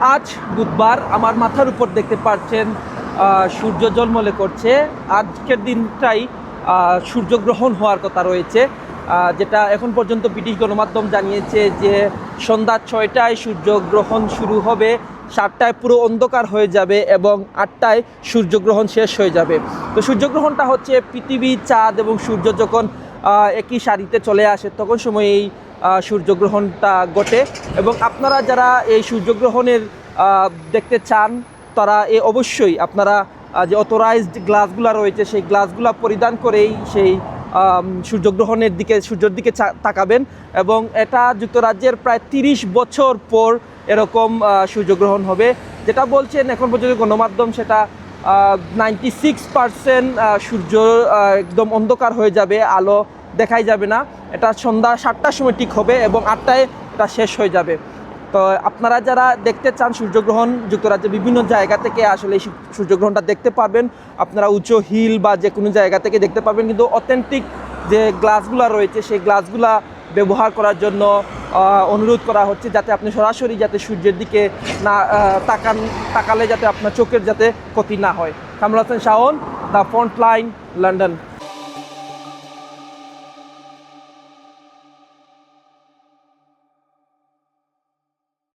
আজ বুধবার, আমার মাথার উপর দেখতে পাচ্ছেন সূর্য ঝলমলে করছে। আজকের দিনটাই সূর্যগ্রহণ হওয়ার কথা রয়েছে, যেটা এখন পর্যন্ত ব্রিটিশ গণমাধ্যম জানিয়েছে যে সন্ধ্যা 6টায় সূর্যগ্রহণ শুরু হবে, 7টায় পুরো অন্ধকার হয়ে যাবে এবং 8টায় সূর্যগ্রহণ শেষ হয়ে যাবে। তো সূর্যগ্রহণটা হচ্ছে পৃথিবী, চাঁদ এবং সূর্য যখন একই সারিতে চলে আসে তখন সময় এই সূর্যগ্রহণটা ঘটে। এবং আপনারা যারা এই সূর্যগ্রহণের দেখতে চান তারা অবশ্যই আপনারা যে অথরাইজড গ্লাসগুলো রয়েছে সেই গ্লাসগুলো পরিধান করেই সেই সূর্যগ্রহণের দিকে, সূর্যের দিকে তাকাবেন। এবং এটা যুক্তরাজ্যের প্রায় 30 বছর পর এরকম সূর্যগ্রহণ হবে, যেটা বলছেন এখন পর্যন্ত গণমাধ্যম সেটা 96% সূর্য একদম অন্ধকার হয়ে যাবে, আলো দেখাই যাবে না। এটা সন্ধ্যা 7টার সময় ঠিক হবে এবং 8টায় এটা শেষ হয়ে যাবে। তো আপনারা যারা দেখতে চান সূর্যগ্রহণ, যুক্তরাজ্যের বিভিন্ন জায়গা থেকে আসলে এই সূর্যগ্রহণটা দেখতে পারবেন। আপনারা উঁচু হিল বা যে কোনো জায়গা থেকে দেখতে পারবেন, কিন্তু অথেন্টিক যে গ্লাসগুলো রয়েছে সেই গ্লাসগুলা ব্যবহার করার জন্য অনুরোধ করা হচ্ছে, যাতে আপনি সরাসরি যাতে সূর্যের দিকে না তাকালে যাতে আপনার চোখের যাতে ক্ষতি না হয়। Kamrul Hasan Shaon, the front line, London.